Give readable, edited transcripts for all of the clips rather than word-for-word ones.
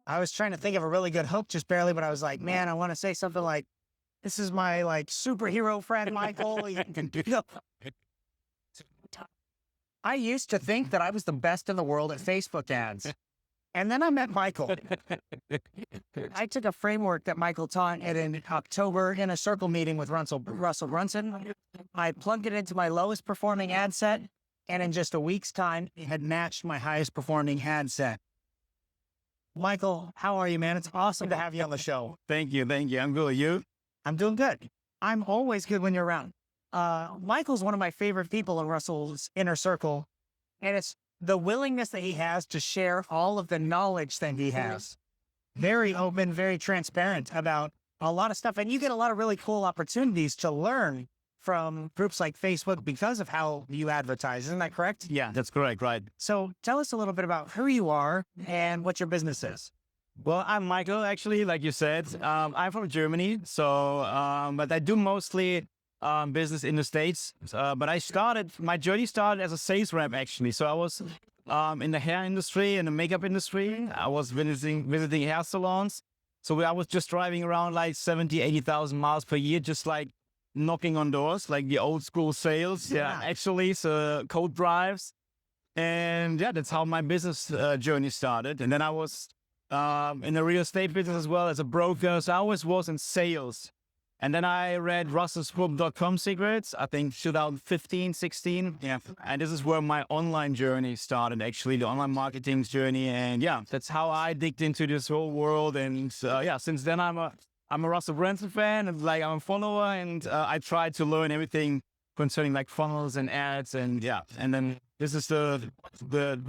I was trying to think of a really good hook just barely, but I was like, man, I want to say something like, this is my like superhero friend, Michael. I used to think that I was the best in the world at Facebook ads. And then I met Michael. I took a framework that Michael taught in October in a circle meeting with Russell Brunson. I plugged it into my lowest performing ad set, and in just a week's time, it had matched my highest performing ad set. Michael, how are you, man? It's awesome to have you on the show. Thank you. I'm good. You? I'm doing good. I'm always good when you're around. Michael's one of my favorite people in Russell's inner circle, and it's the willingness that he has to share all of the knowledge that he has. Very open, very transparent about a lot of stuff. And you get a lot of really cool opportunities to learn from groups like Facebook because of how you advertise. Isn't that correct? Yeah, that's correct. Right. So tell us a little bit about who you are and what your business is. Well, I'm Michael, actually, like you said. I'm from Germany. But I do mostly business in the States. But my journey started as a sales rep, actually. So I was in the hair industry and the makeup industry. I was visiting hair salons. So I was just driving around like 70, 80,000 miles per year, just like knocking on doors, like the old school sales. Yeah, actually, so code drives. And yeah, that's how my business journey started. And then I was in the real estate business as well as a broker. So I always was in sales. And then I read russellsgroup.com secrets, I think 2015, 16. Yeah. And this is where my online journey started, actually, the online marketing journey. And yeah, that's how I digged into this whole world. And yeah, since then I'm a Russell Brunson fan, and like I'm a follower, and I try to learn everything concerning like funnels and ads. And yeah, and then this is the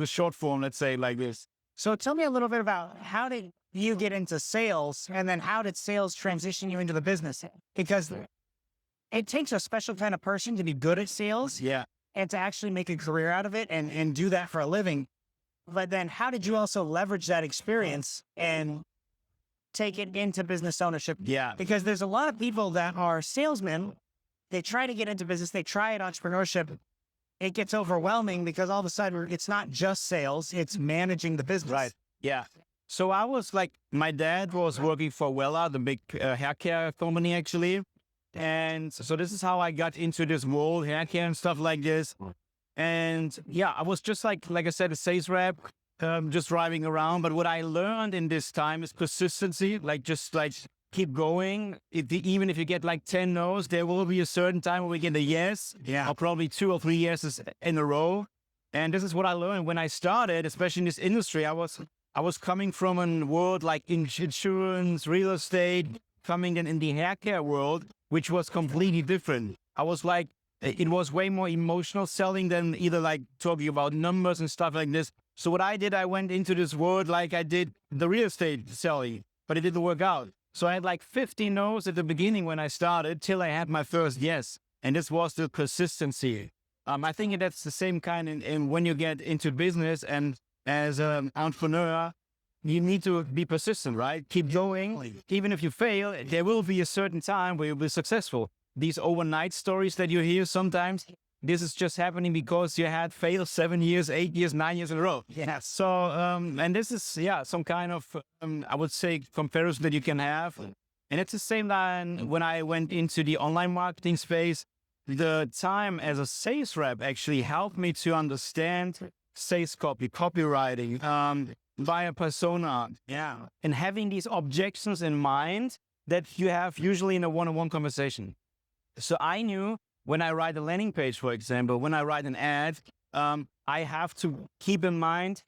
short form, let's say, like this. So tell me a little bit about how did you get into sales, and then how did sales transition you into the business? Because it takes a special kind of person to be good at sales, and to actually make a career out of it and do that for a living. But then how did you also leverage that experience and take it into business ownership? Yeah. Because there's a lot of people that are salesmen. They try to get into business. They try at entrepreneurship. It gets overwhelming because all of a sudden it's not just sales, it's managing the business. Right. Yeah. So I was like, my dad was working for Wella, the big hair care company, actually. And so this is how I got into this world, hair care and stuff like this. And yeah, I was just like I said, a sales rep, just driving around. But what I learned in this time is persistency, just keep going. Even if you get like 10 no's, there will be a certain time where we get a yes, or probably 2 or 3 yeses in a row. And this is what I learned when I started, especially in this industry. I was coming from a world like insurance, real estate, coming in the hair care world, which was completely different. I was like, it was way more emotional selling than either like talking about numbers and stuff like this. So what I did, I went into this world like I did the real estate selling, but it didn't work out. So I had like 50 no's at the beginning when I started till I had my first yes. And this was the persistency. I think that's the same kind in when you get into business, and as an entrepreneur, you need to be persistent, right? Keep going. Even if you fail, there will be a certain time where you'll be successful. These overnight stories that you hear sometimes, this is just happening because you had failed 7 years, 8 years, 9 years in a row. Yeah. So, and this is, some kind of, I would say, comparison that you can have. And it's the same line when I went into the online marketing space. The time as a sales rep actually helped me to understand sales copywriting, via persona. Yeah. And having these objections in mind that you have usually in a one-on-one conversation. So I knew when I write a landing page, for example, when I write an ad, I have to keep in mind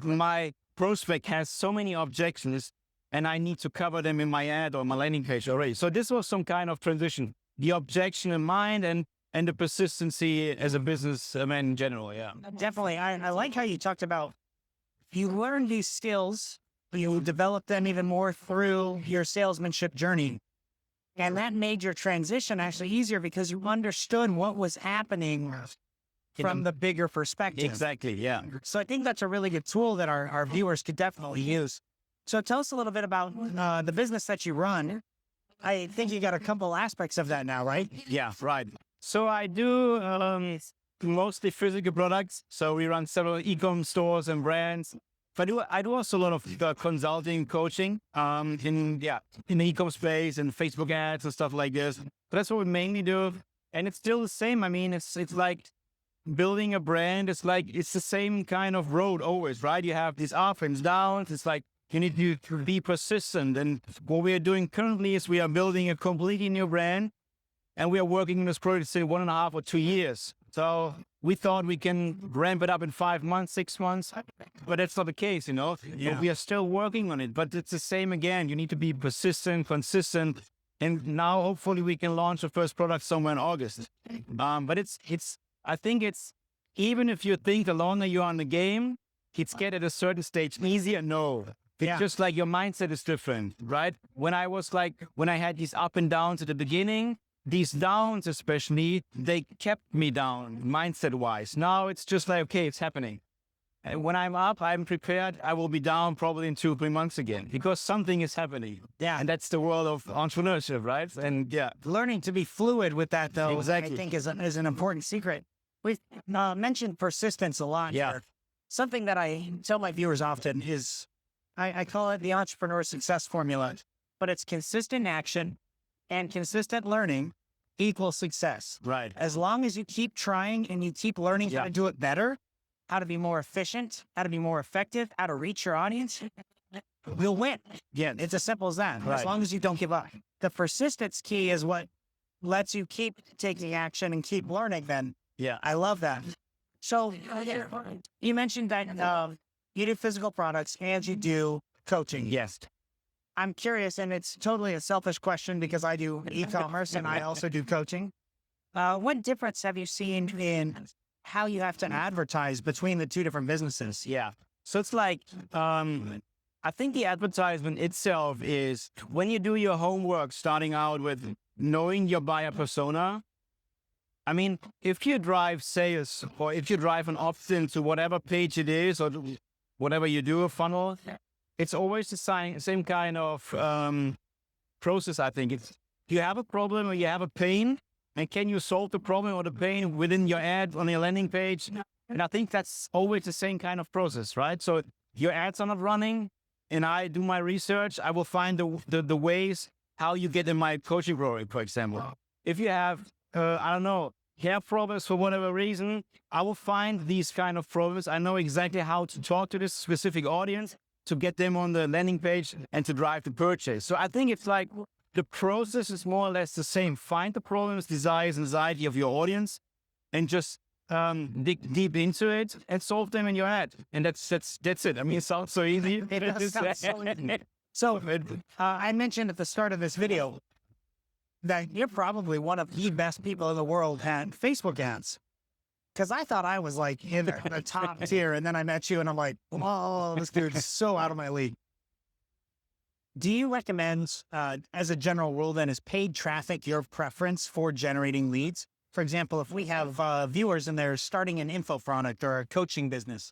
my prospect has so many objections and I need to cover them in my ad or my landing page already. So this was some kind of transition, the objection in mind and the persistency as a businessman in general. Yeah, definitely. I like how you talked about you learn these skills, you develop them even more through your salesmanship journey. And that made your transition actually easier because you understood what was happening from the bigger perspective. Exactly, yeah. So I think that's a really good tool that our viewers could definitely use. So tell us a little bit about the business that you run. I think you got a couple aspects of that now, right? Yeah, right. So I do mostly physical products. So we run several e-com stores and brands. But I do also a lot of consulting, coaching, in the e-com space and Facebook ads and stuff like this. But that's what we mainly do, and it's still the same. I mean, it's like building a brand. It's like it's the same kind of road always, right? You have these ups and downs. It's like you need to be persistent. And what we are doing currently is we are building a completely new brand, and we are working on this project say 1.5 or 2 years. So we thought we can ramp it up in 5 months, 6 months, but that's not the case, you know. Yeah. We are still working on it, but it's the same again. You need to be persistent, consistent, and now hopefully we can launch the first product somewhere in August. But I think it's even if you think the longer you're on the game, it's get at a certain stage easier. No, it's just like your mindset is different, right? When I had these up and downs at the beginning. These downs, especially, they kept me down mindset-wise. Now it's just like, okay, it's happening. And when I'm up, I'm prepared. I will be down probably in 2 or 3 months again because something is happening. Yeah. And that's the world of entrepreneurship, right? And Learning to be fluid with that, though, Exactly. I think is an important secret. We've mentioned persistence a lot here. Something that I tell my viewers often is, I call it the entrepreneur success formula, but it's consistent action and consistent learning equals success. Right. As long as you keep trying and you keep learning how to do it better, how to be more efficient, how to be more effective, how to reach your audience, you'll win. Yeah. It's as simple as that. Right. As long as you don't give up. The persistence key is what lets you keep taking action and keep learning then. Yeah. I love that. So you mentioned that you do physical products and you do coaching. Yes. I'm curious, and it's totally a selfish question because I do e-commerce and I also do coaching. What difference have you seen in how you have to advertise between the two different businesses? Yeah. So it's like, I think the advertisement itself is when you do your homework, starting out with knowing your buyer persona. I mean, if you drive sales or if you drive an opt-in to whatever page it is or whatever you do, a funnel, it's always the same kind of process, I think. It's you have a problem or you have a pain, and can you solve the problem or the pain within your ad on your landing page? And I think that's always the same kind of process, right? So your ads are not running, and I do my research. I will find the ways how you get in my coaching program, for example. If you have, I don't know, hair problems for whatever reason, I will find these kind of problems. I know exactly how to talk to this specific audience to get them on the landing page and to drive the purchase. So I think it's like the process is more or less the same. Find the problems, desires, anxiety of your audience, and just dig deep into it and solve them in your ad. And that's it. I mean, it sounds so easy. It does sound so easy. So I mentioned at the start of this video that you're probably one of the best people in the world at Facebook ads. Because I thought I was like in the top tier, and then I met you and I'm like, whoa, this dude's so out of my league. Do you recommend, as a general rule then, is paid traffic your preference for generating leads? For example, if we have viewers and they're starting an info product or a coaching business,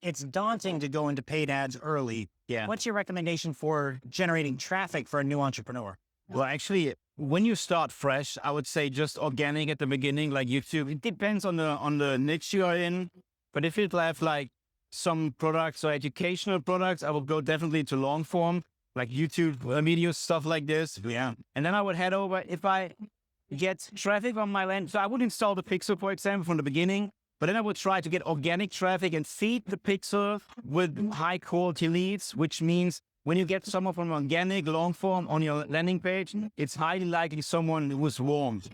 it's daunting to go into paid ads early. Yeah. What's your recommendation for generating traffic for a new entrepreneur? Well, actually, when you start fresh, I would say just organic at the beginning, like YouTube. It depends on the niche you are in. But if you have like some products or educational products, I would go definitely to long form, like YouTube videos, stuff like this. Yeah. And then I would head over if I get traffic on my land. So I would install the pixel, for example, from the beginning. But then I would try to get organic traffic and feed the pixel with high quality leads, which means when you get someone from organic long form on your landing page, it's highly likely someone who was warmed.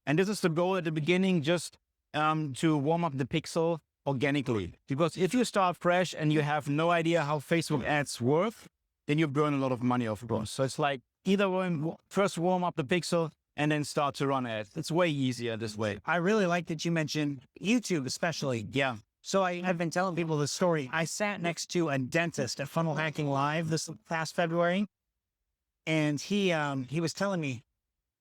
And this is the goal at the beginning, just to warm up the pixel organically. Because if you start fresh and you have no idea how Facebook ads work, then you burn a lot of money, of course. So it's like either first warm up the pixel and then start to run ads. It's way easier this way. I really like that you mentioned YouTube, especially. Yeah. So I've been telling people this story. I sat next to a dentist at Funnel Hacking Live this past February, and he was telling me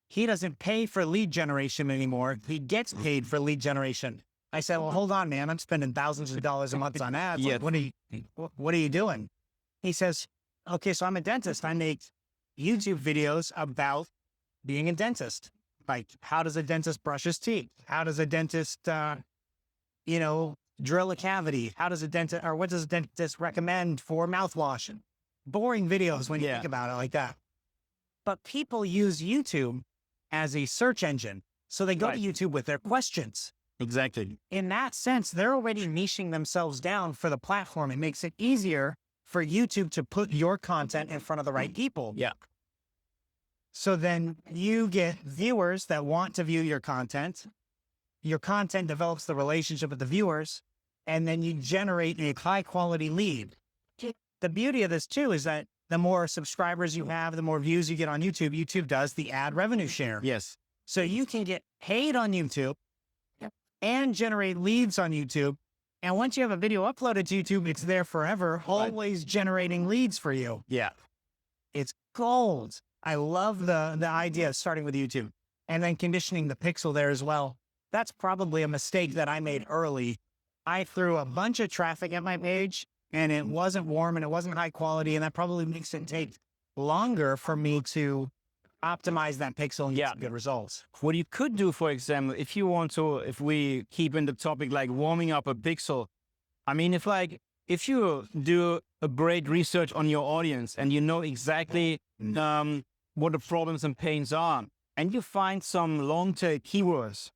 he doesn't pay for lead generation anymore. He gets paid for lead generation. I said, well, hold on, man. I'm spending thousands of dollars a month on ads. Yeah. Like, what are you doing? He says, okay, so I'm a dentist. I make YouTube videos about being a dentist. Like, how does a dentist brush his teeth? How does a dentist, drill a cavity? How does a dentist, or what does a dentist recommend for mouthwash? Boring videos when you think about it like that. But people use YouTube as a search engine. So they go to YouTube with their questions. Exactly. In that sense, they're already niching themselves down for the platform. It makes it easier for YouTube to put your content in front of the right people. Yeah. So then you get viewers that want to view your content. Your content develops the relationship with the viewers, and then you generate a high quality lead. The beauty of this too is that the more subscribers you have, the more views you get on YouTube, YouTube does the ad revenue share. Yes. So you can get paid on YouTube and generate leads on YouTube. And once you have a video uploaded to YouTube, it's there forever, always generating leads for you. Yeah. It's gold. I love the idea of starting with YouTube and then conditioning the pixel there as well. That's probably a mistake that I made early. I threw a bunch of traffic at my page and it wasn't warm and it wasn't high quality. And that probably makes it take longer for me to optimize that pixel and get some good results. What you could do, for example, if you want to, if we keep in the topic like warming up a pixel, I mean, if you do a great research on your audience and you know exactly what the problems and pains are, and you find some long tail keywords,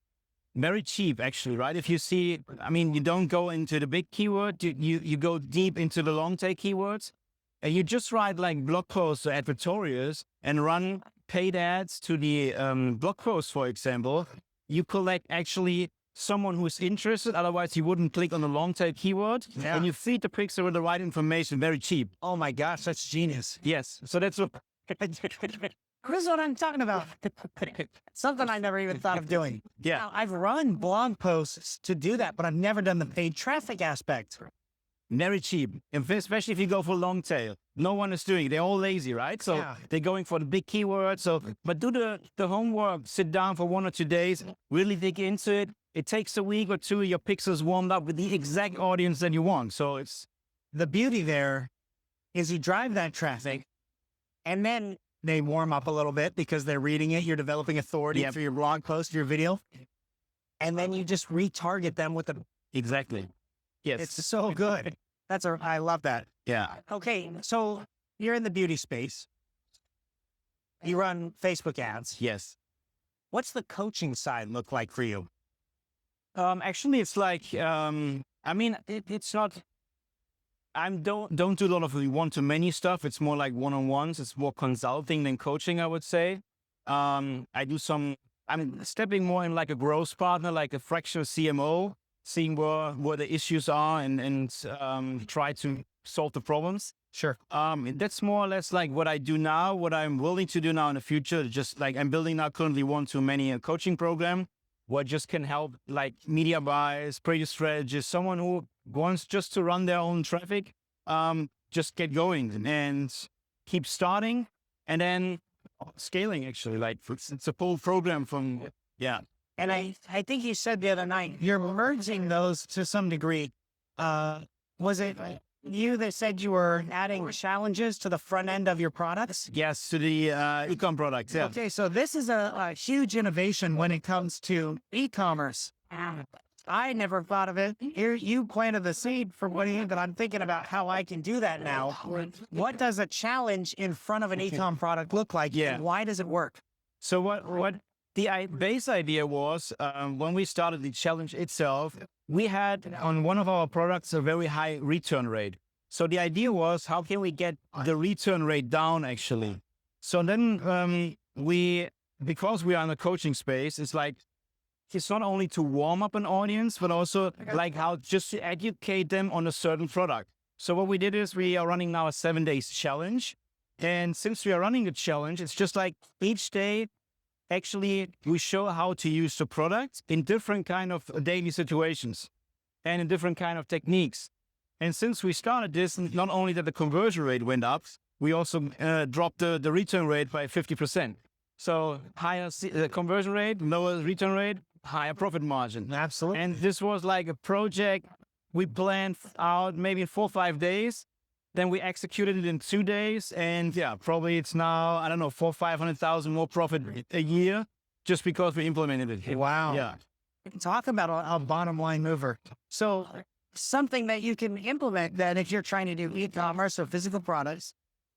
very cheap actually, right? If you see, I mean, you don't go into the big keyword, you go deep into the long tail keywords, and you just write like blog posts or advertorials and run paid ads to the blog post, for example. You collect actually someone who's interested, otherwise you wouldn't click on the long tail keyword, and you feed the pixel with the right information very cheap. Oh my gosh, that's genius. Yes, so that's what This is what I'm talking about. Something I never even thought of doing. Yeah. Now, I've run blog posts to do that, but I've never done the paid traffic aspect. Very cheap, especially if you go for long tail. No one is doing it. They're all lazy, right? So they're going for the big keywords. So, but do the homework, sit down for 1 or 2 days, really dig into it. It takes a week or two, your pixels warmed up with the exact audience that you want. So it's the beauty there is you drive that traffic and then they warm up a little bit because they're reading it. You're developing authority for your blog post, your video. And then you just retarget them with the... Exactly. Yes. It's so good. I love that. Yeah. Okay. So you're in the beauty space. You run Facebook ads. Yes. What's the coaching side look like for you? Actually, it's like, I mean, it's not, I don't do a lot of the one-to-many stuff. It's more like one-on-ones. It's more consulting than coaching, I would say. I do I'm stepping more in like a growth partner, like a fractional CMO, seeing where the issues are and try to solve the problems. Sure. That's more or less like what I do now, what I'm willing to do now in the future. Just like I'm building now currently one-to-many coaching program, what just can help like media buyers, creative strategists, someone who wants just to run their own traffic, just get going and keep starting and then scaling actually. Like it's a full program from, And I think you said the other night, you're merging those to some degree. Was it you that said you were adding challenges to the front end of your products? Yes, to the e-com products, yeah. Okay, so this is a huge innovation when it comes to e-commerce. I never thought of it. Here, you planted the seed for what that I'm thinking about how I can do that now. What does a challenge in front of an e-com product look like? Yeah. And why does it work? So what the base idea was, when we started the challenge itself, we had on one of our products a very high return rate. So the idea was, how can we get the return rate down actually? So then because we are in the coaching space, it's like, it's not only to warm up an audience, but also like how just to educate them on a certain product. So what we did is we are running now a 7 days challenge. And since we are running a challenge, it's just like each day, actually, we show how to use the product in different kind of daily situations and in different kind of techniques. And since we started this, not only that the conversion rate went up, we also dropped the return rate by 50%. So higher conversion rate, lower return rate, higher profit margin. Absolutely. And this was like a project we planned out maybe in 4 or 5 days. Then we executed it in 2 days. And probably it's now, I don't know, 400,000 or 500,000 more profit a year just because we implemented it. Wow. Yeah. talk about a bottom line mover. So something that you can implement that if you're trying to do e-commerce or physical products,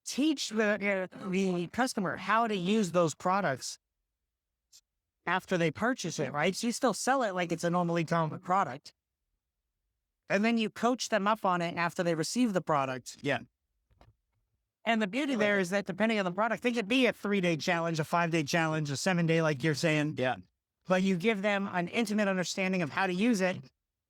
teach the customer how to use those products after they purchase it, right? So you still sell it like it's a normal e-commerce product. And then you coach them up on it after they receive the product. Yeah. And the beauty there is that depending on the product, it could be a 3-day challenge, a 5-day challenge, a 7-day, like you're saying. Yeah. But you give them an intimate understanding of how to use it.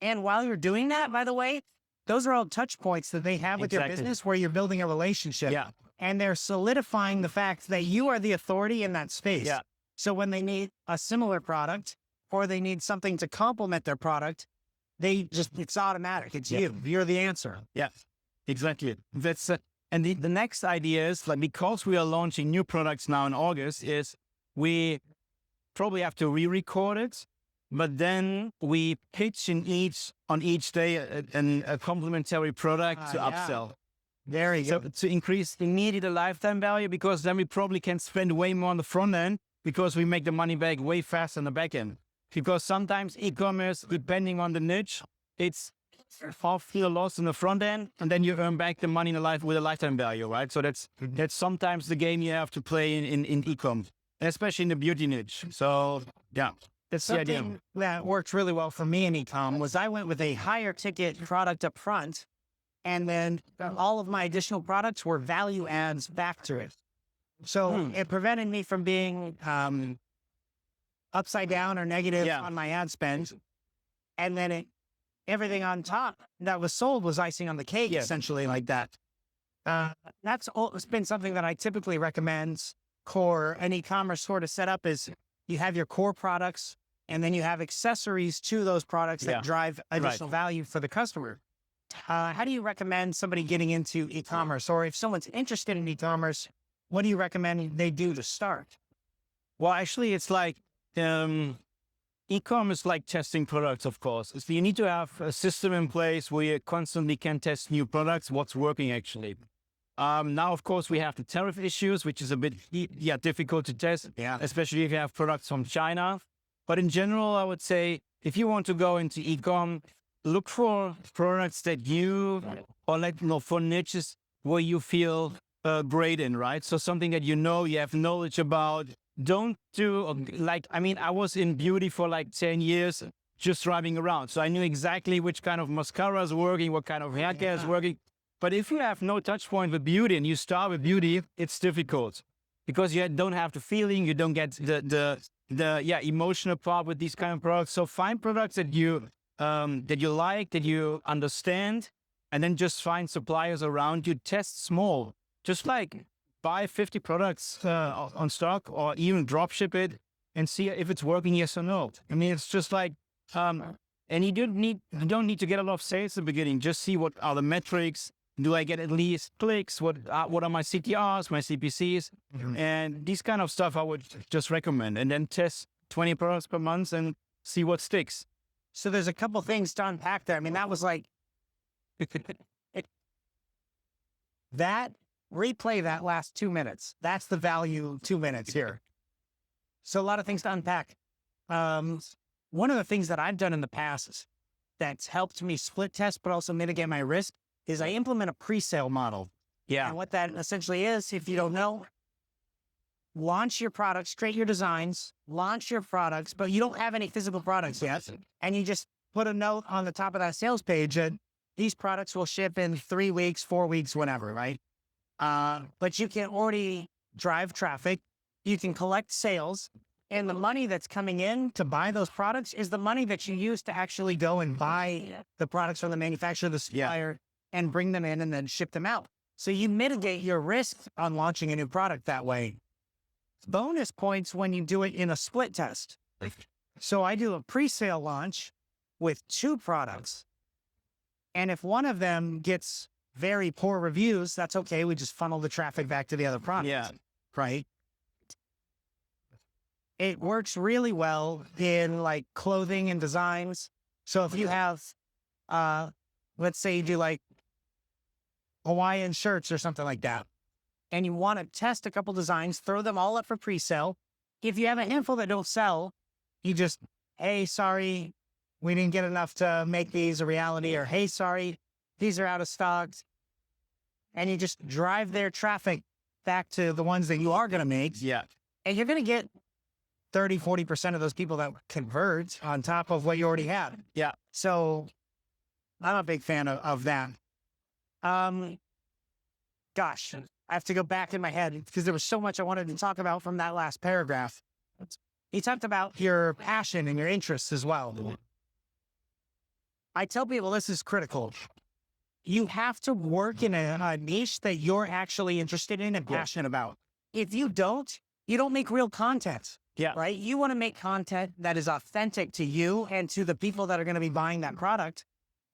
And while you're doing that, by the way, those are all touch points that they have with your business where you're building a relationship. Yeah. And they're solidifying the fact that you are the authority in that space. Yeah. So when they need a similar product or they need something to complement their product, it's automatic. It's you. You're the answer. Yeah, exactly. That's and the next idea is, like, because we are launching new products now in August, is we probably have to re-record it, but then we pitch on each day a complementary product to upsell. Very good. So to increase immediate lifetime value, because then we probably can spend way more on the front end because we make the money back way faster on the back end. Because sometimes e-commerce, depending on the niche, it's half your loss in the front end, and then you earn back the money with a lifetime value, right? So that's sometimes the game you have to play in e-com, especially in the beauty niche. So yeah, that's the idea. Something that worked really well for me in e-com was I went with a higher ticket product up front, and then all of my additional products were value adds back to it. So it prevented me from being upside down or negative on my ad spend. And then everything on top that was sold was icing on the cake, essentially, like that. It's been something that I typically recommend for an e-commerce sort of setup is you have your core products and then you have accessories to those products that drive additional value for the customer. How do you recommend somebody getting into e-commerce, or if someone's interested in e-commerce, what do you recommend they do to start? Well, actually, it's like e-com is like testing products, of course. So you need to have a system in place where you constantly can test new products, what's working actually. Now, of course, we have the tariff issues, which is a bit difficult to test, especially if you have products from China. But in general, I would say if you want to go into e-com, look for products that for niches where you feel great in, right? So something that you have knowledge about. Don't do I was in beauty for like 10 years, just driving around. So I knew exactly which kind of mascara is working, what kind of hair care is working. But if you have no touch point with beauty and you start with beauty, it's difficult because you don't have the feeling, you don't get the emotional part with these kind of products. So find products that you like, that you understand, and then just find suppliers around you. Test small, just like buy 50 products on stock, or even drop ship it and see if it's working, yes or no. I mean, it's just like, and you don't need to get a lot of sales at the beginning. Just see what are the metrics. Do I get at least clicks? What are my CTRs, my CPCs? And these kind of stuff I would just recommend. And then test 20 products per month and see what sticks. So there's a couple things to unpack there. I mean, that was like, replay that last 2 minutes. That's the value 2 minutes here. So a lot of things to unpack. One of the things that I've done in the past that's helped me split test, but also mitigate my risk, is I implement a pre-sale model. Yeah. And what that essentially is, if you don't know, launch your products, create your designs, launch your products, but you don't have any physical products yet. And you just put a note on the top of that sales page that these products will ship in 3 weeks, 4 weeks, whenever, right? But you can already drive traffic. You can collect sales. And the money that's coming in to buy those products is the money that you use to actually go and buy the products from the manufacturer, the supplier, and bring them in and then ship them out. So you mitigate your risk on launching a new product that way. Bonus points when you do it in a split test. So I do a pre-sale launch with 2 products. And if one of them gets very poor reviews, that's okay. We just funnel the traffic back to the other product. Yeah. Right? It works really well in like clothing and designs. So if you have, let's say you do like Hawaiian shirts or something like that, and you want to test a couple designs, throw them all up for pre-sale. If you have a handful that don't sell, you just hey, sorry, we didn't get enough to make these a reality, or hey, sorry, these are out of stock. And you just drive their traffic back to the ones that you are going to make. Yeah. And you're going to get 30, 40% of those people that convert on top of what you already had. Yeah. So I'm a big fan of that. Gosh, I have to go back in my head because there was so much I wanted to talk about from that last paragraph. He talked about your passion and your interests as well. I tell people this is critical. You have to work in a niche that you're actually interested in and passionate about. If you don't make real content. Yeah. Right? You want to make content that is authentic to you and to the people that are going to be buying that product.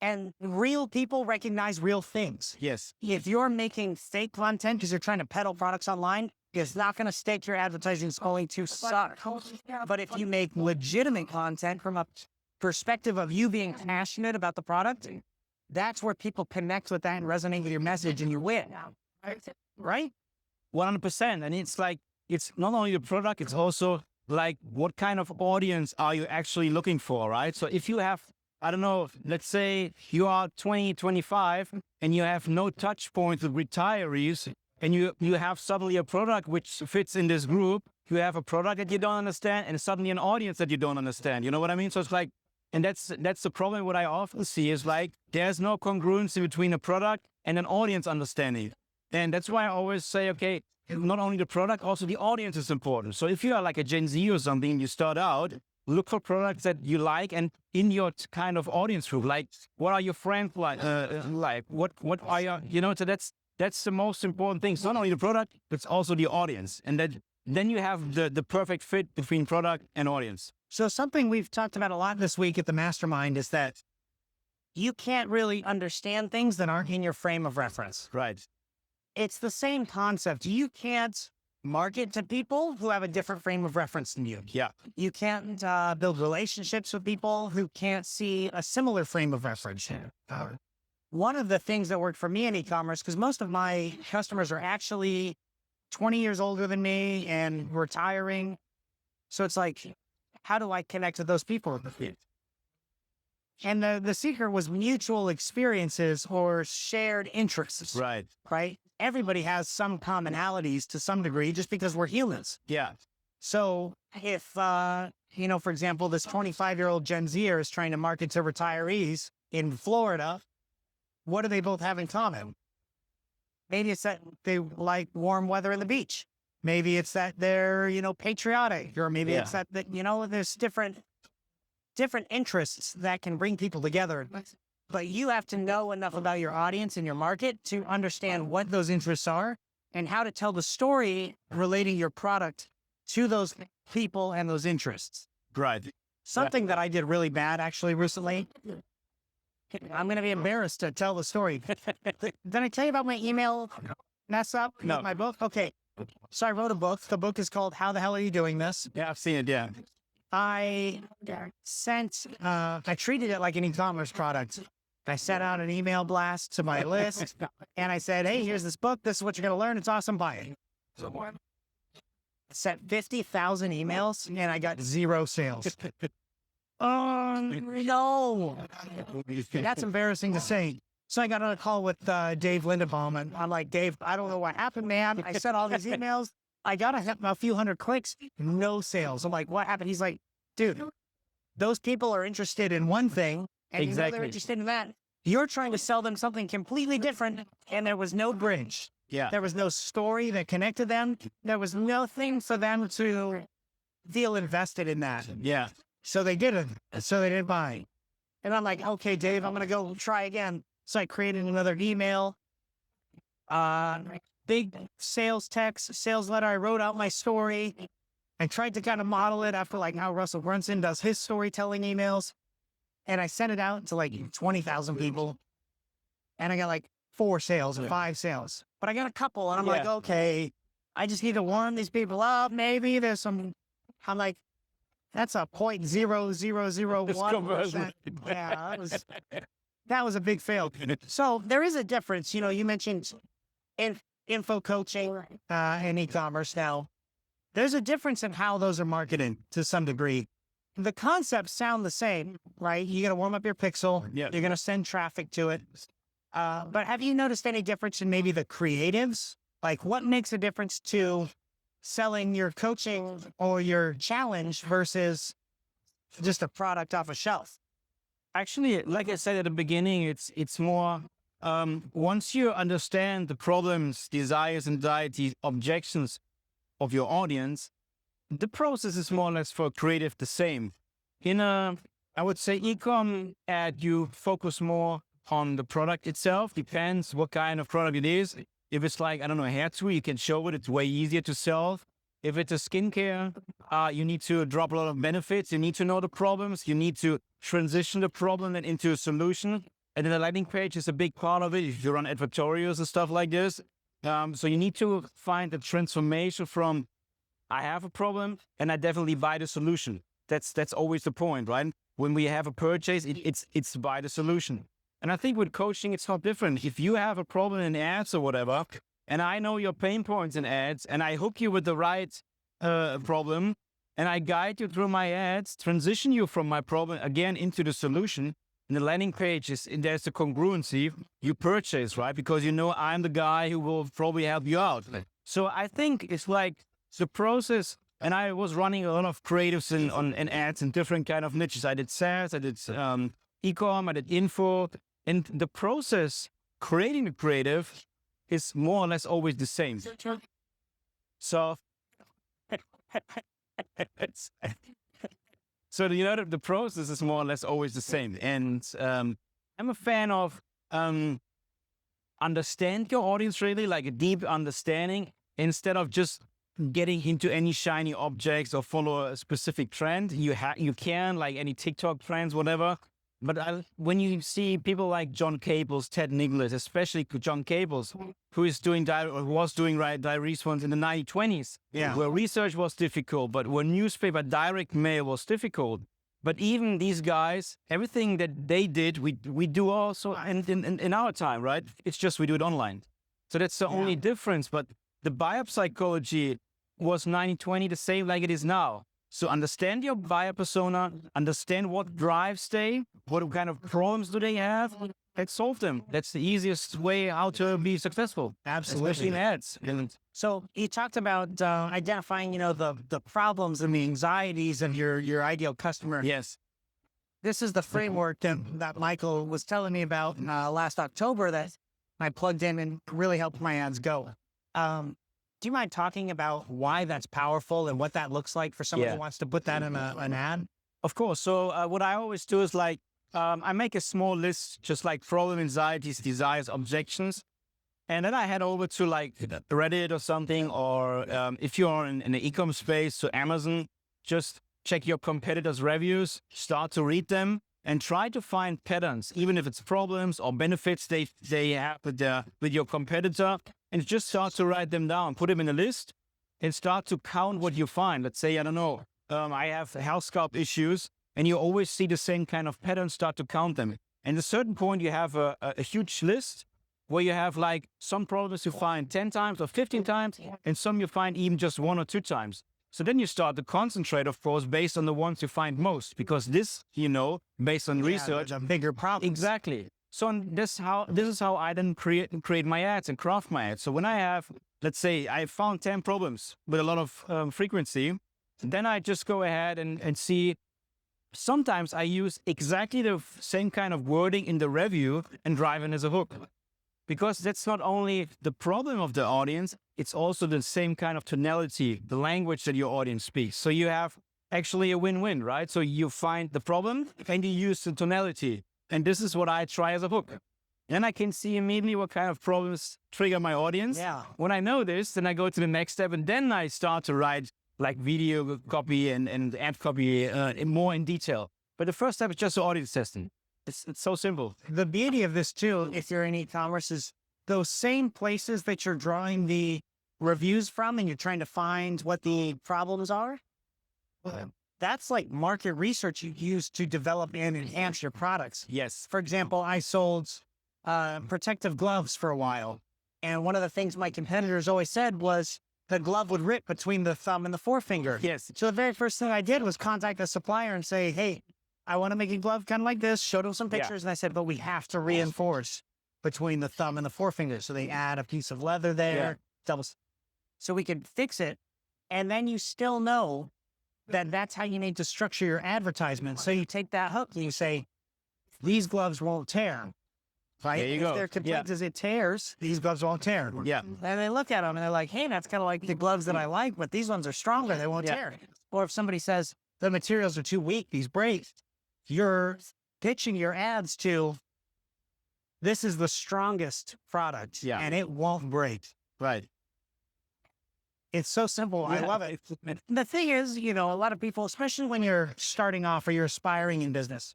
And real people recognize real things. Yes. If you're making fake content because you're trying to peddle products online, it's not going to stick. Your advertising is going to suck. But if you make legitimate content from a perspective of you being passionate about the product, that's where people connect with that and resonate with your message and you win. Right? 100%. And it's like, it's not only the product, it's also like, what kind of audience are you actually looking for, right? So if you have, I don't know, let's say you are 20, 25 and you have no touch points with retirees and you have suddenly a product which fits in this group, you have a product that you don't understand and suddenly an audience that you don't understand. You know what I mean? So it's like, and that's the problem. What I often see is like, there's no congruency between a product and an audience understanding. And that's why I always say, okay, not only the product, also the audience is important. So if you are like a Gen Z or something, and you start out, look for products that you like and in your kind of audience group, like what are your friends like, what are your, you know, so that's the most important thing. It's not only the product, it's also the audience. And then you have the perfect fit between product and audience. So something we've talked about a lot this week at the Mastermind is that you can't really understand things that aren't in your frame of reference. Right. It's the same concept. You can't market to people who have a different frame of reference than you. Yeah. You can't build relationships with people who can't see a similar frame of reference. One of the things that worked for me in e-commerce, because most of my customers are actually 20 years older than me and retiring. So it's like, how do I connect with those people? And the secret was mutual experiences or shared interests. Right. Right? Everybody has some commonalities to some degree just because we're humans. Yeah. So if, for example, this 25-year-old Gen Zer is trying to market to retirees in Florida, what do they both have in common? Maybe it's that they like warm weather and the beach. Maybe it's that they're, patriotic, or maybe it's that, there's different interests that can bring people together. But you have to know enough about your audience and your market to understand what those interests are and how to tell the story relating your product to those people and those interests. Right. Something that I did really bad actually recently. I'm going to be embarrassed to tell the story. Did I tell you about my email mess up? No. With my book? Okay. So I wrote a book. The book is called How the Hell Are You Doing This? Yeah, I've seen it. Yeah. I treated it like an e-commerce product. I sent out an email blast to my list and I said, hey, here's this book. This is what you're going to learn. It's awesome. Buy it. I sent 50,000 emails and I got 0 sales. Oh, no. That's embarrassing to say. So I got on a call with Dave Lindenbaum and I'm like, Dave, I don't know what happened, man. I sent all these emails. I got a few hundred clicks, no sales. I'm like, what happened? He's like, dude, those people are interested in one thing and they're interested in that. You're trying to sell them something completely different and there was no bridge. Yeah. There was no story that connected them. There was nothing for them to feel invested in that. Yeah. So they didn't. So they didn't buy. And I'm like, okay, Dave, I'm going to go try again. So I created another email, big sales text, sales letter. I wrote out my story. I tried to kind of model it after like how Russell Brunson does his storytelling emails. And I sent it out to like 20,000 people. And I got like 4 sales or 5 sales. But I got a couple and I'm like, okay, I just need to warm these people up. Maybe there's some, I'm like, that's a 0.0001%. Yeah, that was a big fail. So there is a difference. You mentioned info coaching and e-commerce now. There's a difference in how those are marketed to some degree. the concepts sound the same, right? You got to warm up your pixel. Yeah. You're going to send traffic to it. But have you noticed any difference in maybe the creatives? Like what makes a difference to selling your coaching or your challenge versus just a product off a shelf? Actually, like I said at the beginning, it's more once you understand the problems, desires, anxieties, objections of your audience, the process is more or less for creative the same. In a, I would say, e-com ad, you focus more on the product itself. Depends what kind of product it is. If it's like, I don't know, a hair tool, you can show it. It's way easier to sell. If it's a skincare, you need to drop a lot of benefits. You need to know the problems. You need to transition the problem then into a solution. And then the landing page is a big part of it. If you run advertorials and stuff like this. So you need to find the transformation from I have a problem and I definitely buy the solution. That's always the point, right? When we have a purchase, it's buy the solution. And I think with coaching, it's not different. If you have a problem in ads or whatever, and I know your pain points in ads, and I hook you with the right problem, and I guide you through my ads, transition you from my problem again into the solution, and the landing page there's the congruency, you purchase, right? Because you know I'm the guy who will probably help you out. So I think it's like the process, and I was running a lot of creatives in ads in different kind of niches. I did SaaS, I did e-com, I did info, and the process, creating the creative, is more or less always the same. So, the process is more or less always the same. And I'm a fan of understand your audience really, like a deep understanding, instead of just getting into any shiny objects or follow a specific trend. You can, like any TikTok trends, whatever. But when you see people like John Cable's, Ted Nicholas, especially John Cable's, who was doing diaries ones in the 1920s, where research was difficult, but where newspaper direct mail was difficult. But even these guys, everything that they did, we do also in our time, right? It's just we do it online. So that's the only difference. But the buyer psychology was 1920 the same like it is now. So understand your buyer persona, understand what drives they, what kind of problems do they have, and solve them. That's the easiest way how to be successful. Absolutely. Especially in ads. So you talked about identifying, the problems and the anxieties of your ideal customer. Yes. This is the framework that Michael was telling me about last October that I plugged in and really helped my ads go. Do you mind talking about why that's powerful and what that looks like for someone who wants to put that in an ad? Of course. So what I always do is I make a small list, just like problem, anxieties, desires, objections. And then I head over to Reddit or something, or if you're in the e-com space, so Amazon, just check your competitors' reviews, start to read them, and try to find patterns, even if it's problems or benefits they have with your competitor, and just start to write them down, put them in a list, and start to count what you find. Let's say, I don't know, I have health scalp issues, and you always see the same kind of patterns, start to count them. And at a certain point, you have a huge list where you have some problems you find 10 times or 15 times, and some you find even just 1 or 2 times. So then you start to concentrate, of course, based on the ones you find most, because this, based on research, a bigger problem. Exactly. So this is how I then create my ads and craft my ads. So when I have, let's say, I found 10 problems with a lot of frequency, then I just go ahead and see. Sometimes I use exactly the same kind of wording in the review and drive it as a hook. Because that's not only the problem of the audience, it's also the same kind of tonality, the language that your audience speaks. So you have actually a win-win, right? So you find the problem and you use the tonality. And this is what I try as a hook. Then I can see immediately what kind of problems trigger my audience. Yeah. When I know this, then I go to the next step, and then I start to write video copy and ad copy more in detail. But the first step is just the audience testing. It's so simple. The beauty of this too, if you're in e-commerce, is those same places that you're drawing the reviews from and you're trying to find what the problems are. That's like market research you use to develop and enhance your products. Yes. For example, I sold protective gloves for a while. And one of the things my competitors always said was, the glove would rip between the thumb and the forefinger. Yes. So the very first thing I did was contact the supplier and say, hey, I want to make a glove kind of like this. Showed them some pictures. And I said, but we have to reinforce between the thumb and the forefinger. So they add a piece of leather there. So we could fix it. And then you still know that that's how you need to structure your advertisement. So you take that hook and you say, these gloves won't tear. Right? There you if go. their complaint is it tears, these gloves won't tear. Yeah. And they look at them and they're like, hey, that's kind of like the gloves that I like, but these ones are stronger. They won't tear. Or if somebody says the materials are too weak, these break, you're pitching your ads to, this is the strongest product and it won't break. Right. It's so simple. I love it. The thing is, a lot of people, especially when you're starting off or you're aspiring in business,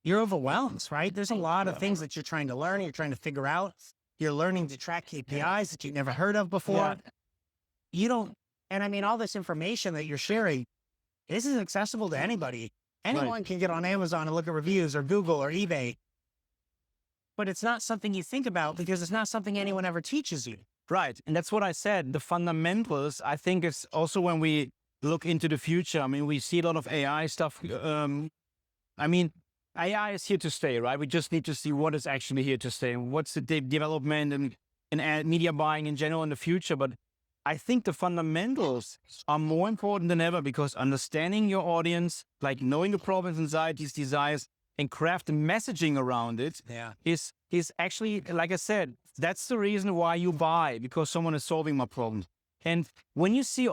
you're overwhelmed, right? There's a lot of things that you're trying to learn, you're trying to figure out. You're learning to track KPIs that you've never heard of before. You don't, and I mean, all this information that you're sharing, this is accessible to anybody. Anyone can get on Amazon and look at reviews or Google or eBay. But it's not something you think about because it's not something anyone ever teaches you. Right. And that's what I said. The fundamentals, I think it's also when we look into the future. I mean, we see a lot of AI stuff. AI is here to stay, right? We just need to see what is actually here to stay and what's the development and media buying in general in the future. But I think the fundamentals are more important than ever because understanding your audience, like knowing the problems, anxieties, desires, and craft the messaging around it is actually, like I said, that's the reason why you buy, because someone is solving my problem. And when you see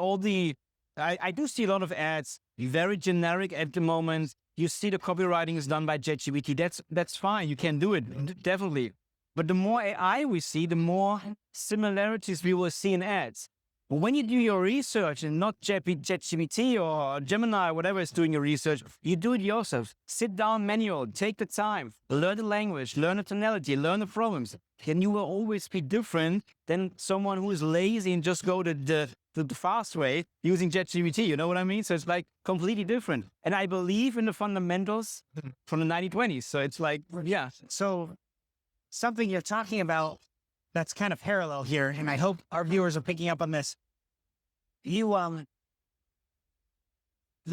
I do see a lot of ads, very generic at the moment. You see the copywriting is done by ChatGPT. That's fine. You can do it, definitely. But the more AI we see, the more similarities we will see in ads. But when you do your research and not ChatGPT or Gemini, whatever is doing your research, you do it yourself. Sit down manual, take the time, learn the language, learn the tonality, learn the problems. And you will always be different than someone who is lazy and just go the fast way using ChatGPT. You know what I mean? So it's like completely different. And I believe in the fundamentals from the 1920s. So it's like, So something you're talking about that's kind of parallel here, and I hope our viewers are picking up on this. The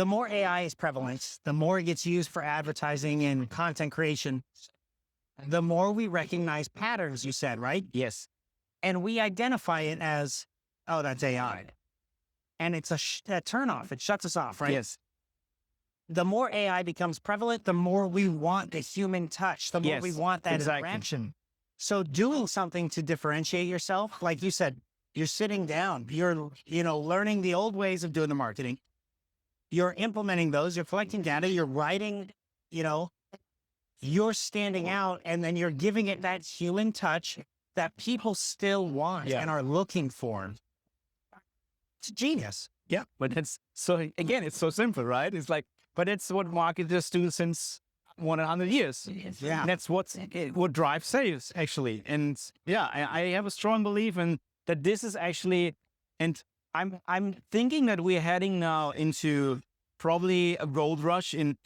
more AI is prevalent, the more it gets used for advertising and content creation, the more we recognize patterns, you said, right? yes. And we identify it as, oh, that's AI. And it's a turnoff. It shuts us off, right? Yes. The more AI becomes prevalent, the more we want the human touch, the more we want that interaction. So doing something to differentiate yourself, like you said, you're sitting down, you're, learning the old ways of doing the marketing. You're implementing those, you're collecting data, you're writing, you're standing out, and then you're giving it that human touch that people still want and are looking for. It's genius. Yeah. But it's so simple, right? It's like, but it's what marketers do since 100 years. Yeah. And that's what drives sales, actually. And I have a strong belief in that this is actually, and I'm thinking that we're heading now into probably a gold rush in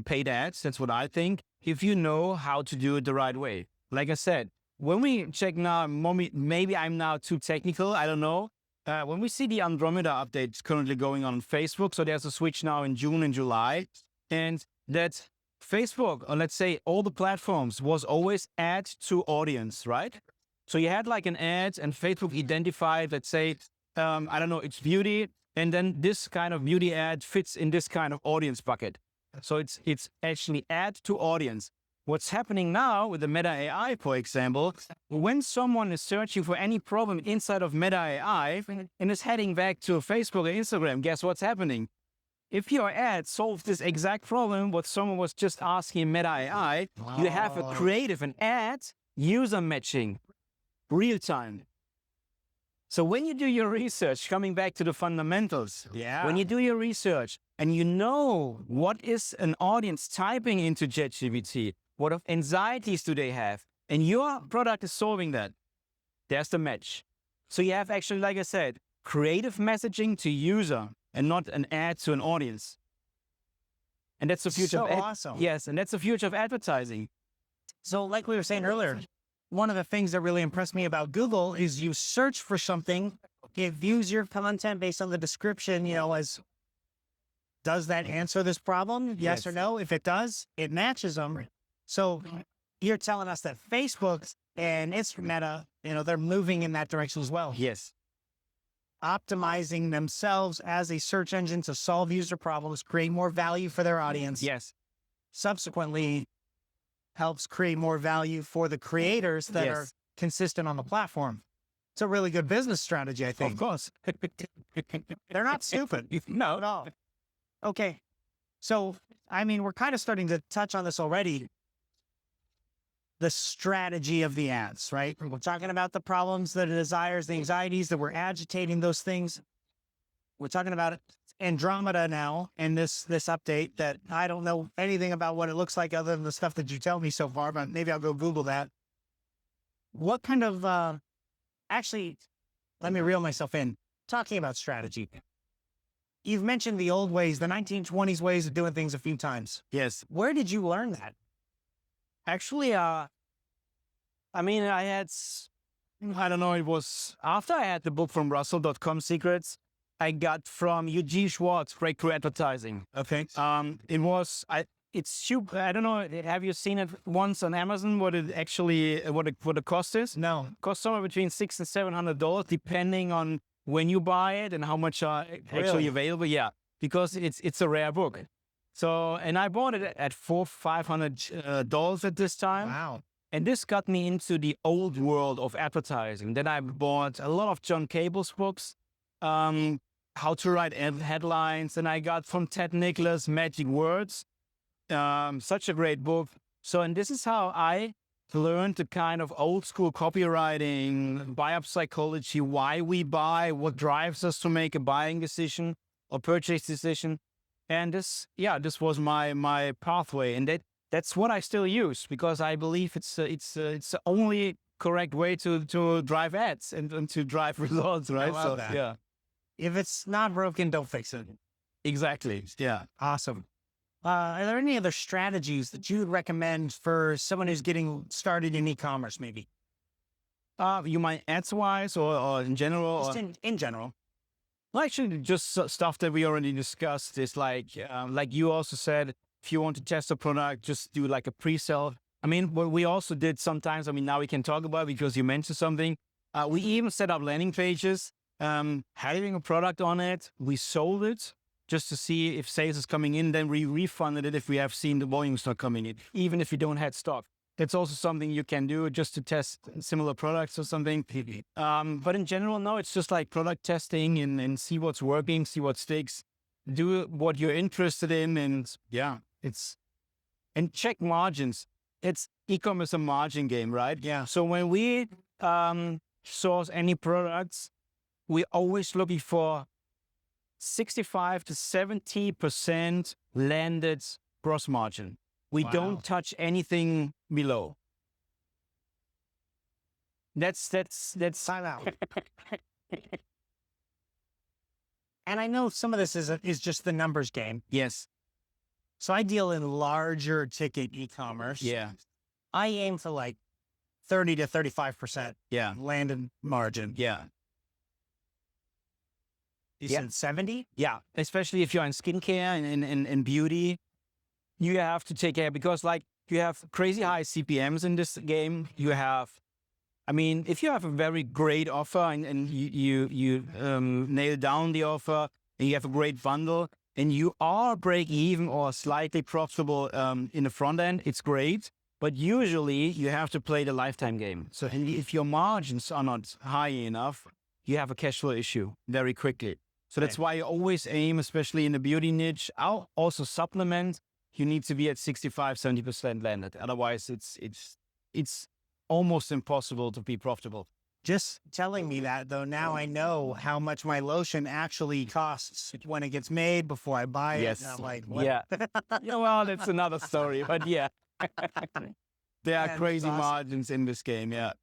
paid ads. That's what I think. If you know how to do it the right way. Like I said, when we check now, maybe I'm now too technical. I don't know. When we see the Andromeda updates currently going on Facebook, so there's a switch now in June and July, and that Facebook, or let's say all the platforms, was always ad to audience, right? So you had like an ad and Facebook identified, let's say, I don't know, it's beauty. And then this kind of beauty ad fits in this kind of audience bucket. So it's actually ad to audience. What's happening now with the Meta AI, for example, when someone is searching for any problem inside of Meta AI and is heading back to Facebook or Instagram, guess what's happening? If your ad solves this exact problem, what someone was just asking Meta AI, you have a creative and ad user matching real time. So when you do your research, coming back to the fundamentals, when you do your research and you know what is an audience typing into ChatGPT, what of anxieties do they have, and your product is solving that, there's the match. So you have actually, like I said, creative messaging to user and not an ad to an audience. And that's the future so of awesome. Yes, and that's the future of advertising. So like we were saying earlier, one of the things that really impressed me about Google is you search for something it views your content based on the description, as does that answer this problem? Yes or no? If it does, it matches them. So you're telling us that Facebook and it's Meta, they're moving in that direction as well. Yes. Optimizing themselves as a search engine to solve user problems, create more value for their audience. Yes. Subsequently helps create more value for the creators that are consistent on the platform. It's a really good business strategy, I think. Of course. They're not stupid. No. At all. Okay. So, we're kind of starting to touch on this already. The strategy of the ads, right? We're talking about the problems, the desires, the anxieties that we're agitating those things. We're talking about Andromeda now and this update that I don't know anything about what it looks like other than the stuff that you tell me so far, but maybe I'll go Google that. What kind of, actually, let me reel myself in. Talking about strategy. You've mentioned the old ways, the 1920s ways of doing things a few times. Yes. Where did you learn that? Actually, I don't know, it was after I had the book from Russell.com Secrets, I got from Eugene Schwartz, Breakthrough Advertising. Okay. It's super, I don't know, have you seen it once on Amazon, what it actually, what the cost is? No. It costs somewhere between $600 and $700, depending on when you buy it and how much are actually available. Yeah, because it's a rare book. So, and I bought it at $400-$500 at this time. Wow. And this got me into the old world of advertising. Then I bought a lot of John Cable's books, how to write headlines. And I got from Ted Nicholas, Magic Words, such a great book. So, and this is how I learned the kind of old school copywriting, buy-up psychology, why we buy, what drives us to make a buying decision or purchase decision. And this was my pathway, and that's what I still use because I believe it's the only correct way to drive ads and to drive results, right? I love that. Yeah. If it's not broken, don't fix it. Exactly. Yeah. Awesome. Are there any other strategies that you would recommend for someone who's getting started in e-commerce, maybe? You mind ads-wise or in general? Just in general. Well, actually, just stuff that we already discussed is like you also said, if you want to test a product, just do like a pre-sale. What we also did sometimes, now we can talk about it because you mentioned something. We even set up landing pages, having a product on it. We sold it just to see if sales is coming in. Then we refunded it if we have seen the volume start coming in, even if you don't have stock. That's also something you can do just to test similar products or something. But in general, no, it's just like product testing and see what's working, see what sticks, do what you're interested in. And and check margins. It's e-commerce a margin game, right? Yeah. So when we source any products, we're always looking for 65 to 70% landed gross margin. We don't touch anything below. That's Time out. And I know some of this is just the numbers game. Yes. So I deal in larger ticket e-commerce. Yeah. I aim for like 30 to 35% landed margin. Yeah. You said 70? Yeah. Especially if you're in skincare and beauty, you have to take care because you have crazy high CPMs in this game. You have, if you have a very great offer and you nail down the offer and you have a great bundle and you are break even or slightly profitable in the front end, it's great. But usually you have to play the lifetime game. So if your margins are not high enough, you have a cash flow issue very quickly. So that's why you always aim, especially in the beauty niche. I'll also supplement. You need to be at 65, 70% landed. Otherwise, it's almost impossible to be profitable. Just telling me that, though, now I know how much my lotion actually costs when it gets made before I buy it. Yes. And I'm like, what? Yeah. Well, that's another story, but yeah. There are crazy margins in this game, yeah.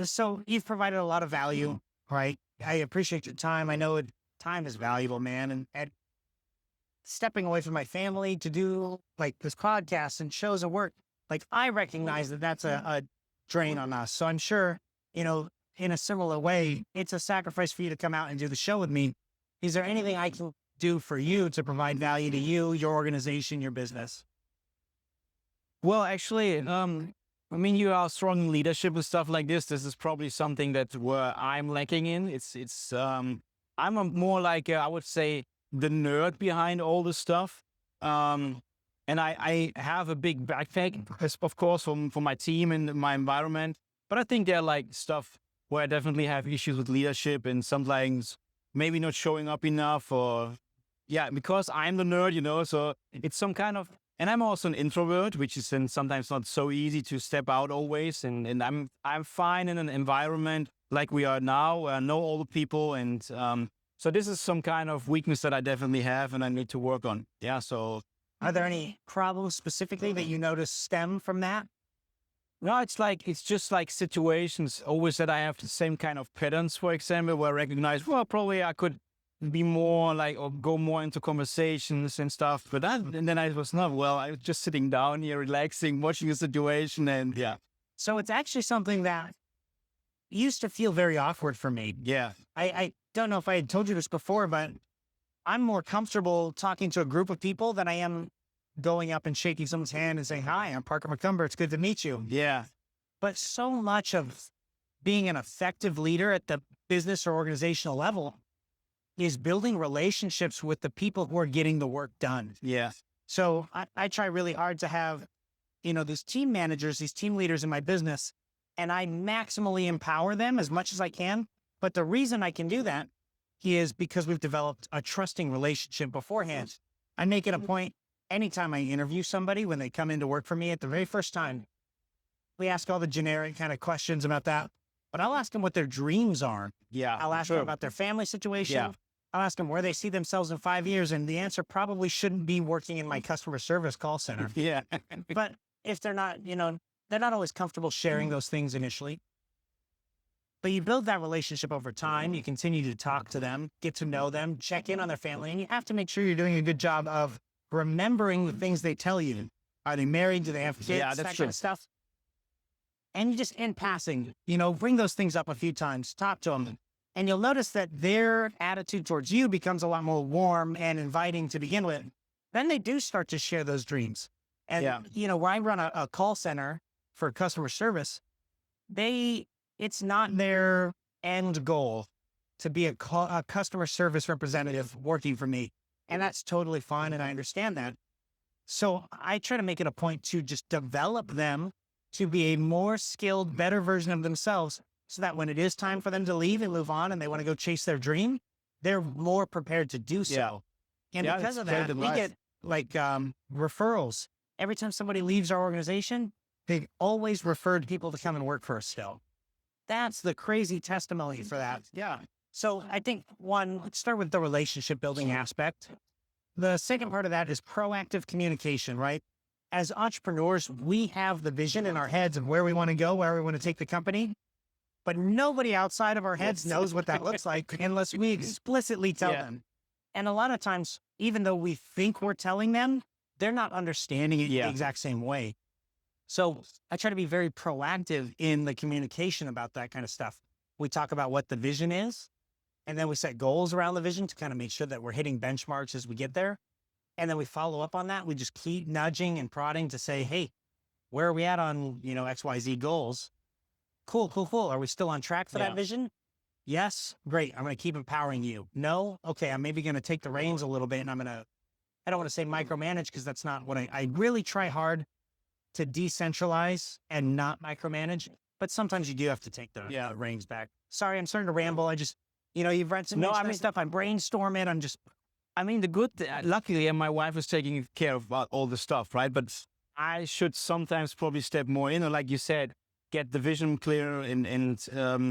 So you've provided a lot of value, right? I appreciate your time. I know time is valuable, man. And stepping away from my family to do like this podcast and shows of work, like I recognize that that's a drain on us. So I'm sure, in a similar way, it's a sacrifice for you to come out and do the show with me. Is there anything I can do for you to provide value to you, your organization, your business? Well, actually, I mean, you are strong in leadership and stuff like this. This is probably something that where I'm lacking in. I'm more like, I would say, the nerd behind all this stuff. And I have a big backpack, of course, for my team and my environment. But I think there are like stuff where I definitely have issues with leadership and sometimes maybe not showing up enough or, yeah, because I'm the nerd, so it's some kind of, and I'm also an introvert, which is sometimes not so easy to step out always. And I'm fine in an environment like we are now, where I know all the people. And so this is some kind of weakness that I definitely have and I need to work on. Yeah. So Are there any problems specifically that you notice stem from that? no, it's just like situations always that I have the same kind of patterns, for example, where I recognize, well, probably I could be more like, or go more into conversations and stuff. But and then I was not, well, I was just sitting down here, relaxing, watching the situation. And yeah. So it's actually something that used to feel very awkward for me. Yeah. I don't know if I had told you this before, but I'm more comfortable talking to a group of people than I am going up and shaking someone's hand and saying, hi, I'm Parker McCumber. It's good to meet you. Yeah. But so much of being an effective leader at the business or organizational level is building relationships with the people who are getting the work done. Yeah. So I try really hard to have, these team managers, these team leaders in my business, and I maximally empower them as much as I can. But the reason I can do that is because we've developed a trusting relationship beforehand. I make it a point anytime I interview somebody, when they come in to work for me at the very first time, we ask all the generic kind of questions about that, but I'll ask them what their dreams are. Yeah. I'll ask them about their family situation. Yeah. I'll ask them where they see themselves in 5 years. And the answer probably shouldn't be working in my customer service call center. Yeah. But if they're not, they're not always comfortable sharing those things initially. But you build that relationship over time. You continue to talk to them, get to know them, check in on their family. And you have to make sure you're doing a good job of remembering the things they tell you. Are they married? Do they have kids? Yeah, that's that true. kind of stuff. And you just, in passing, bring those things up a few times, talk to them. And you'll notice that their attitude towards you becomes a lot more warm and inviting to begin with. Then they do start to share those dreams. And, where I run a call center for customer service, it's not their end goal to be a customer service representative working for me. And that's totally fine. And I understand that. So I try to make it a point to just develop them to be a more skilled, better version of themselves, so that when it is time for them to leave and move on and they want to go chase their dream, they're more prepared to do so. Yeah. And because of that, we get referrals. Every time somebody leaves our organization, they always referred people to come and work for us still. That's the crazy testimony for that. Yeah. So I think let's start with the relationship building aspect. The second part of that is proactive communication, right? As entrepreneurs, we have the vision in our heads of where we want to go, where we want to take the company, but nobody outside of our heads knows what that looks like unless we explicitly tell them. And a lot of times, even though we think we're telling them, they're not understanding it the exact same way. So I try to be very proactive in the communication about that kind of stuff. We talk about what the vision is, and then we set goals around the vision to kind of make sure that we're hitting benchmarks as we get there. And then we follow up on that. We just keep nudging and prodding to say, hey, where are we at on, XYZ goals? Cool. Are we still on track for that vision? Yes. Great. I'm going to keep empowering you. No. Okay. I'm maybe going to take the reins a little bit, and I don't want to say micromanage, because that's not what I really try hard to decentralize and not micromanage, but sometimes you do have to take the reins back. Sorry, I'm starting to ramble. I just, you've read some stuff. I brainstorm it. Luckily, my wife is taking care of all the stuff, right? But I should sometimes probably step more in, or like you said, get the vision clear. And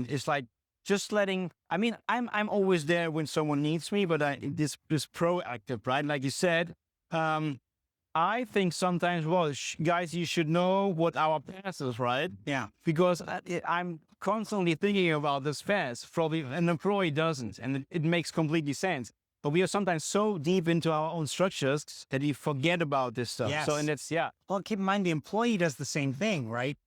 it's like just letting, I'm always there when someone needs me, but this proactive, right? Like you said, I think sometimes, guys, you should know what our path is, right? Yeah. Because I'm constantly thinking about this path. Probably an employee doesn't, and it makes completely sense. But we are sometimes so deep into our own structures that we forget about this stuff. Yes. So, and it's, Well, keep in mind, the employee does the same thing, right?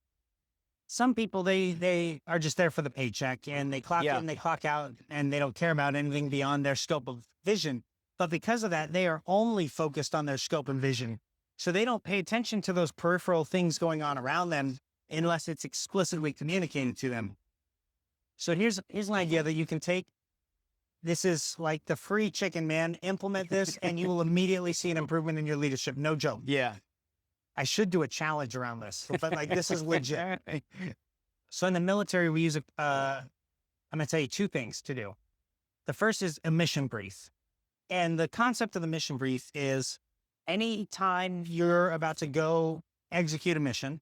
some people, they are just there for the paycheck and they clock in, they clock out, and they don't care about anything beyond their scope of vision. But because of that, they are only focused on their scope and vision. So they don't pay attention to those peripheral things going on around them unless it's explicitly communicated to them. So here's an idea that you can take. This is like the free chicken, man. Implement this and you will immediately see an improvement in your leadership. No joke. Yeah. I should do a challenge around this, but like this is legit. So in the military, we use I'm going to tell you two things to do. The first is a mission brief. And the concept of the mission brief is anytime you're about to go execute a mission,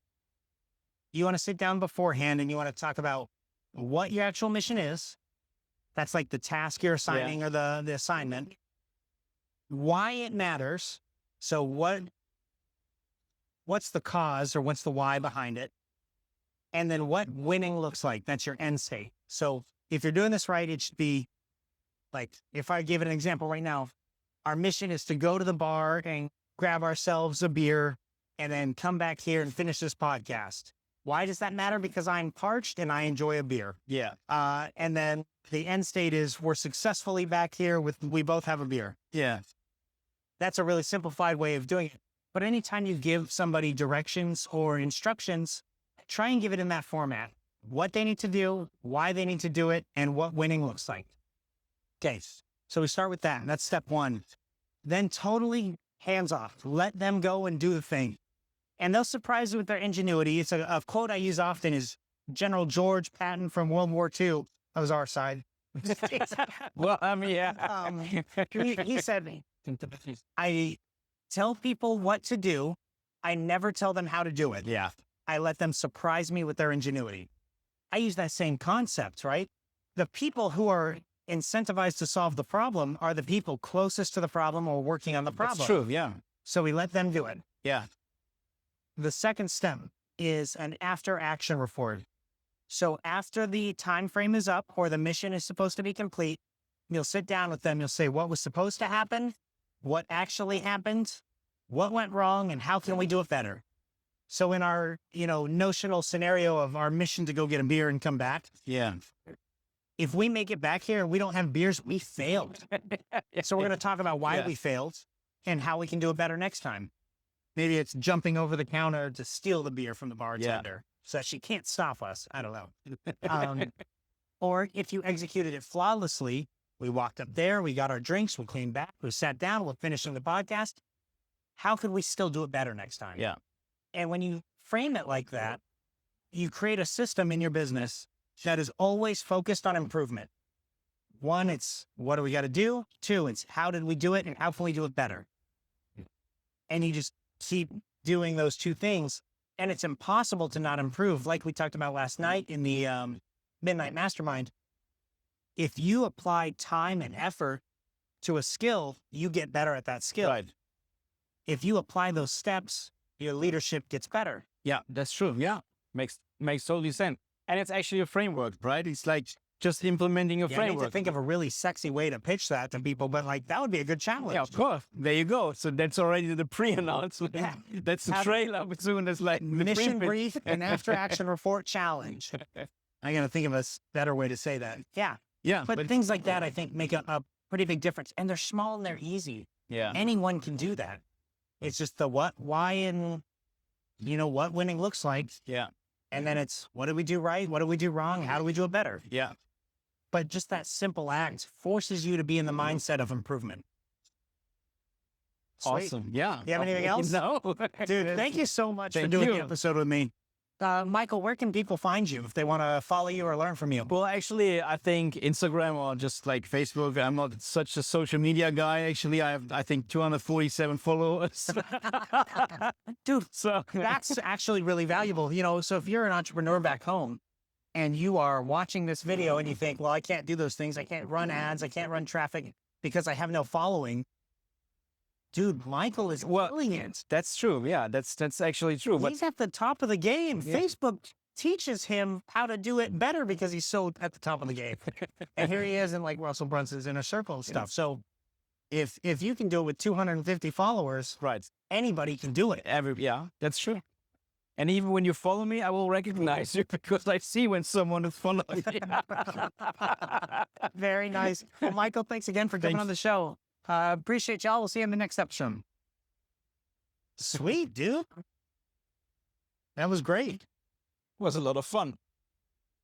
you want to sit down beforehand and you want to talk about what your actual mission is. That's like the task you're assigning or the assignment. Why it matters. So what's the cause or what's the why behind it? And then what winning looks like. That's your end state. So if you're doing this right, it should be like, if I give it an example right now, our mission is to go to the bar and grab ourselves a beer and then come back here and finish this podcast. Why does that matter? Because I'm parched and I enjoy a beer. Yeah. And then the end state is we're successfully back here we both have a beer. Yeah. That's a really simplified way of doing it. But anytime you give somebody directions or instructions, try and give it in that format. What they need to do, why they need to do it, and what winning looks like. Okay, so we start with that. That's step one. Then totally hands off. Let them go and do the thing. And they'll surprise you with their ingenuity. It's a quote I use often is General George Patton from World War II. That was our side. Well, I mean, yeah. He said, I tell people what to do. I never tell them how to do it. Yeah. I let them surprise me with their ingenuity. I use that same concept, right? The people who are incentivized to solve the problem are the people closest to the problem or working on the problem. That's true. Yeah. So we let them do it. Yeah. The second step is an after action report. So after the time frame is up or the mission is supposed to be complete, you'll sit down with them. You'll say what was supposed to happen, what actually happened, what went wrong, and how can we do it better? So in our, notional scenario of our mission to go get a beer and come back, Yeah. if we make it back here and we don't have beers, we failed. So we're going to talk about why we failed and how we can do it better next time. Maybe it's jumping over the counter to steal the beer from the bartender so that she can't stop us. I don't know. Or if you executed it flawlessly, we walked up there, we got our drinks, we came back, we sat down, we're finishing the podcast. How could we still do it better next time? Yeah. And when you frame it like that, you create a system in your business that is always focused on improvement. One, it's what do we got to do? Two, it's how did we do it and how can we do it better? And you just keep doing those two things. And it's impossible to not improve. Like we talked about last night in the Midnight Mastermind. If you apply time and effort to a skill, you get better at that skill. Right. If you apply those steps, your leadership gets better. Yeah, that's true. Yeah. Makes totally sense. And it's actually a framework, right? It's like just implementing a I need framework. to think of a really sexy way to pitch that to people, but like that would be a good challenge. Yeah, of course. There you go. So that's already the pre-announcement. Yeah. That's the trailer. Soon as like the Mission pre- brief and after action report challenge. I got to think of a better way to say that. Yeah. Yeah. But things like that, I think, make a pretty big difference. And they're small and they're easy. Yeah. Anyone can do that. It's just the what, why, and what winning looks like. Yeah. And then it's what do we do right? What do we do wrong? How do we do it better? Yeah. But just that simple act forces you to be in the mindset of improvement. Sweet. Awesome. Yeah. You have anything else? No. Dude, thank you so much for Thank doing you. the episode with me. Michael, where can people find you if they want to follow you or learn from you? Well, actually, I think Instagram or just like Facebook. I'm not such a social media guy. Actually, I have, I think, 247 followers. Dude, So that's actually really valuable. So if you're an entrepreneur back home and you are watching this video and you think, well, I can't do those things. I can't run ads. I can't run traffic because I have no following. Dude, Michael is brilliant. that's true. Yeah, that's actually true. But He's at the top of the game. Yeah. Facebook teaches him how to do it better because he's so at the top of the game. And here he is in like Russell Brunson's inner circle and stuff. So if you can do it with 250 followers, right. anybody can do it. Yeah, that's true. And even when you follow me, I will recognize you because I see when someone is following me. Very nice. Well, Michael, thanks again for coming Thanks. on the show. Appreciate y'all. We'll see you in the next episode. Sweet, dude. That was great. It was a lot of fun.